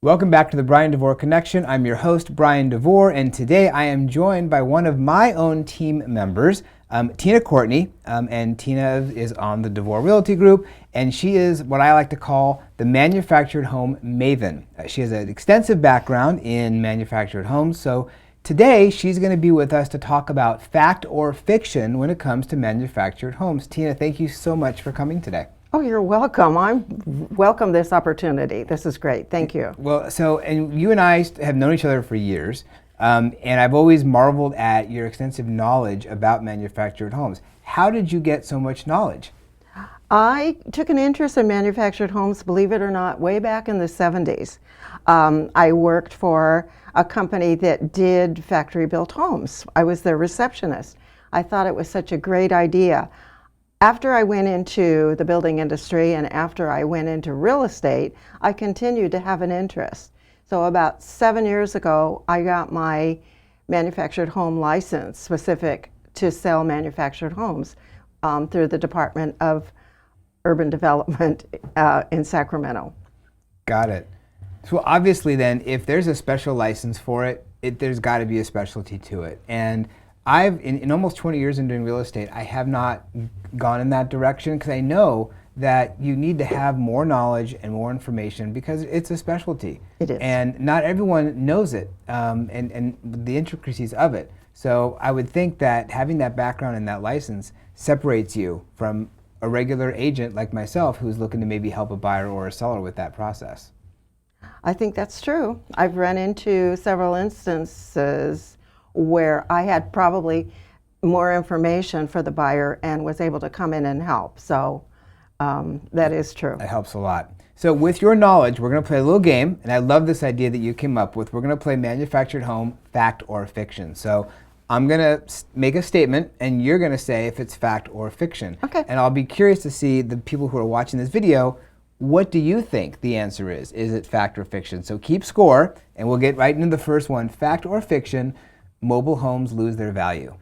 Welcome back to the Bryan Devore Connection. I'm your host, Bryan Devore, and today I am joined by one of my own team members, Courtney, and Tina is on the Devore Realty Group, and she is what I like to call the manufactured home maven. She has an extensive background in manufactured homes, so today she's going to be with us to talk about fact or fiction when it comes to manufactured homes. Tina, thank you so much for coming today. Oh, you're welcome. I welcome this opportunity. This is great. Thank you. Well, and you and I have known each other for years, and I've always marveled at your extensive knowledge about manufactured homes. How did you get so much knowledge? I took an interest in manufactured homes, believe it or not, way back in the 70s. I worked for a company that did factory-built homes. I was their receptionist. I thought it was such a great idea. After I went into the building industry and after I went into real estate, I continued to have an interest. So about 7 years ago, I got my manufactured home license specific to sell manufactured homes through the Department of Urban Development in Sacramento. Got it. So obviously then, if there's a special license for it, there's got to be a specialty to it. And in almost 20 years in doing real estate, I have not gone in that direction because I know that you need to have more knowledge and more information because it's a specialty. It is. And not everyone knows it and the intricacies of it. So I would think that having that background and that license separates you from a regular agent like myself who's looking to maybe help a buyer or a seller with that process. I think that's true. I've run into several instances where I had probably more information for the buyer and was able to come in and help. So that is true. That helps a lot. So with your knowledge, we're going to play a little game, and I love this idea that you came up with. We're going to play manufactured home, fact or fiction. So I'm going to make a statement, and you're going to say if it's fact or fiction. Okay. And I'll be curious to see the people who are watching this video, what do you think the answer is? Is it fact or fiction? So keep score, and we'll get right into the first one. Fact or fiction, mobile homes lose their value?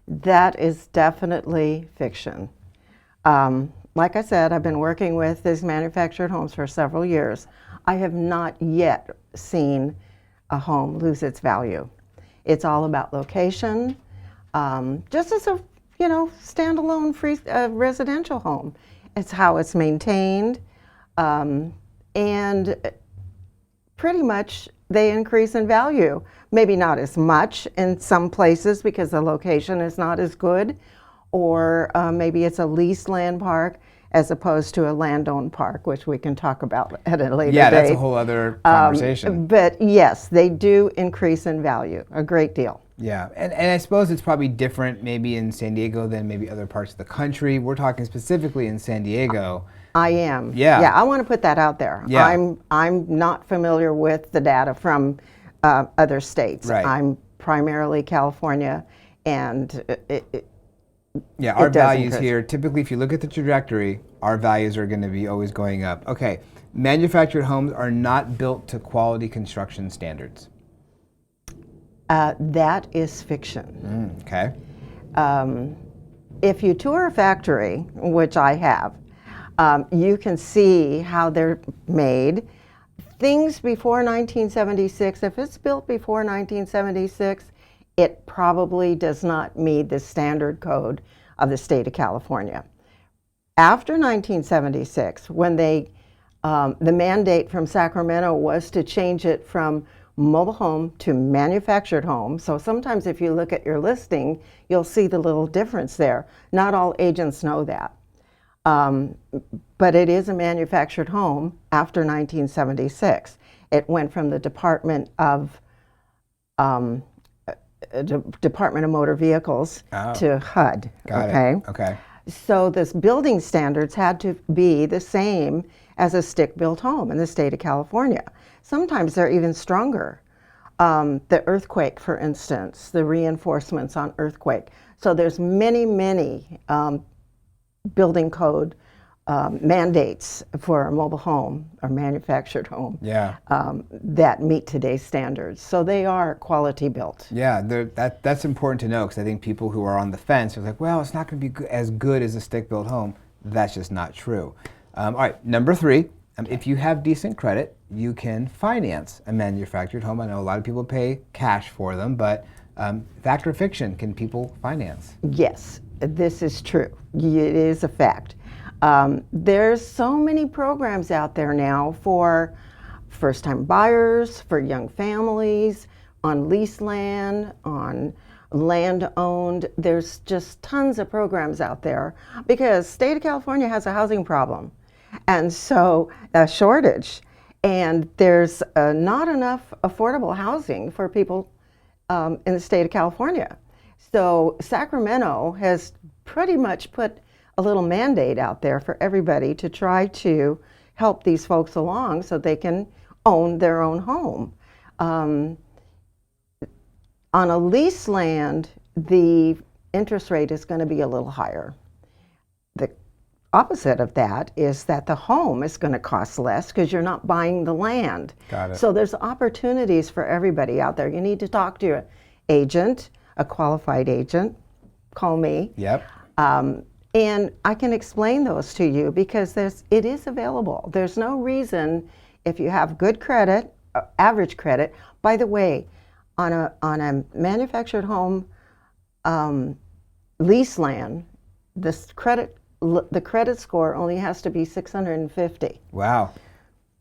That is definitely fiction. Like I said, I've been working with these manufactured homes for several years. I have not yet seen a home lose its value. It's all about location, just as a standalone free residential home. It's how it's maintained, and pretty much they increase in value. Maybe not as much in some places because the location is not as good, or maybe it's a leased land park as opposed to a land-owned park, which we can talk about at a later date. Yeah, that's a whole other conversation. But yes, they do increase in value a great deal. Yeah, and I suppose it's probably different maybe in San Diego than maybe other parts of the country. We're talking specifically in San Diego. I am. Yeah. Yeah, I want to put that out there. Yeah. I'm not familiar with the data from other states. Right. I'm primarily California, and yeah, our values here, typically if you look at the trajectory, our values are going to be always going up. Okay, manufactured homes are not built to quality construction standards. That is fiction. Okay. If you tour a factory, which I have, you can see how they're made. Things before 1976, if it's built before 1976, it probably does not meet the standard code of the state of California. After 1976, when the mandate from Sacramento was to change it from mobile home to manufactured home. So sometimes if you look at your listing, you'll see the little difference there. Not all agents know that. But it is a manufactured home after 1976. It went from the Department of Motor Vehicles to HUD. Got it. Okay. So this building standards had to be the same as a stick-built home in the state of California. Sometimes they're even stronger. The earthquake, for instance, the reinforcements on earthquake. So there's many building code mandates for a mobile home or manufactured home that meet today's standards. So they are quality built. Yeah, that's important to know because I think people who are on the fence are like, well, it's not going to be as good as a stick-built home. That's just not true. All right, number 3, if you have decent credit, you can finance a manufactured home. I know a lot of people pay cash for them, but fact or fiction, can people finance? Yes, this is true. It is a fact. There's so many programs out there now for first-time buyers, for young families, on leased land, on land owned. There's just tons of programs out there because state of California has a housing problem, and so a shortage, and there's not enough affordable housing for people in the state of California. So Sacramento has pretty much put a little mandate out there for everybody to try to help these folks along so they can own their own home. On a leased land, the interest rate is going to be a little higher. The opposite of that is that the home is going to cost less because you're not buying the land. Got it. So there's opportunities for everybody out there. You need to talk to an agent, a qualified agent. Call me. Yep. And I can explain those to you because it is available. There's no reason, if you have good credit, average credit. By the way, on a manufactured home lease land, the credit score only has to be 650. Wow.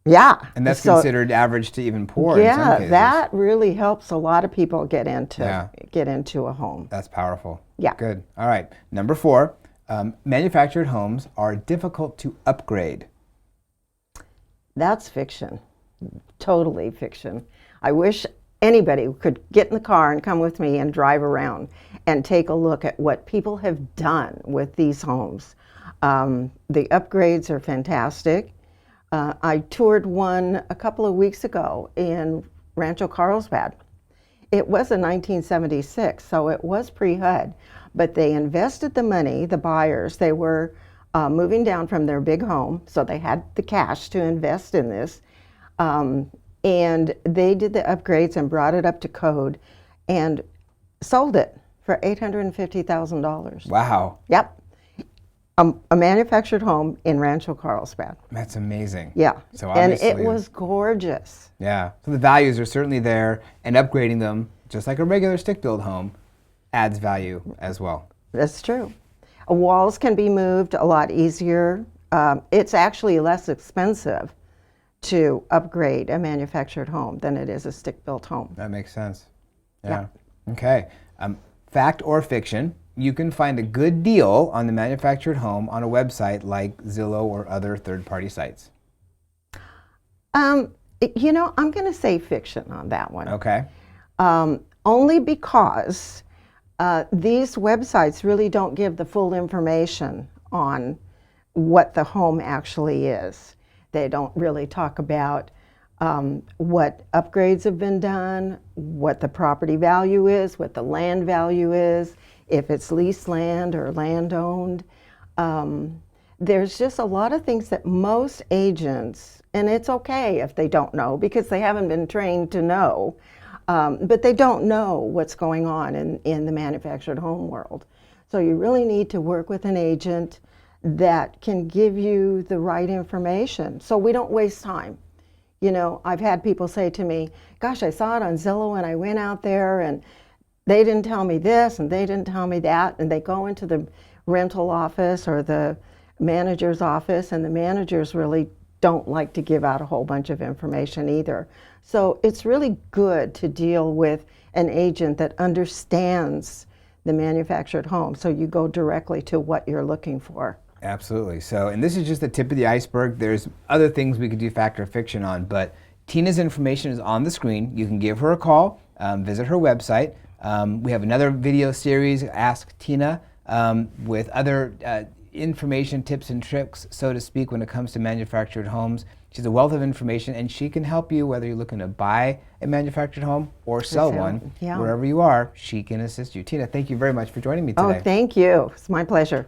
Yeah. And that's considered average to even poor in some cases. That really helps a lot of people get into a home. That's powerful. Yeah. Good. All right. Number 4, manufactured homes are difficult to upgrade. That's fiction. Totally fiction. I wish anybody could get in the car and come with me and drive around and take a look at what people have done with these homes. The upgrades are fantastic. I toured one a couple of weeks ago in Rancho Carlsbad. It was a 1976, so it was pre-HUD, but they invested the money, the buyers. They were moving down from their big home, so they had the cash to invest in this. And they did the upgrades and brought it up to code and sold it for $850,000. Wow. Yep. A manufactured home in Rancho Carlsbad. That's amazing. Yeah. So and obviously, it was gorgeous. Yeah. So the values are certainly there, and upgrading them, just like a regular stick-built home, adds value as well. That's true. Walls can be moved a lot easier. It's actually less expensive to upgrade a manufactured home than it is a stick-built home. That makes sense. Yeah. Okay. Fact or fiction, you can find a good deal on the manufactured home on a website like Zillow or other third-party sites. You know, I'm going to say fiction on that one. Okay. Only because these websites really don't give the full information on what the home actually is. They don't really talk about what upgrades have been done, what the property value is, what the land value is, if it's leased land or land owned. There's just a lot of things that most agents, and it's okay if they don't know because they haven't been trained to know, but they don't know what's going on in the manufactured home world. So you really need to work with an agent that can give you the right information so we don't waste time. You know, I've had people say to me, gosh, I saw it on Zillow and I went out there and they didn't tell me this and they didn't tell me that, and they go into the rental office or the manager's office, and the managers really don't like to give out a whole bunch of information either. So it's really good to deal with an agent that understands the manufactured home, so you go directly to what you're looking for. Absolutely. So, and this is just the tip of the iceberg. There's other things we could do fact or fiction on, but Tina's information is on the screen. You can give her a call, visit her website. We have another video series, Ask Tina, with other information, tips and tricks, so to speak, when it comes to manufactured homes. She's a wealth of information, and she can help you whether you're looking to buy a manufactured home or sell one. Yeah. Wherever you are, she can assist you. Tina, thank you very much for joining me today. Oh, thank you. It's my pleasure.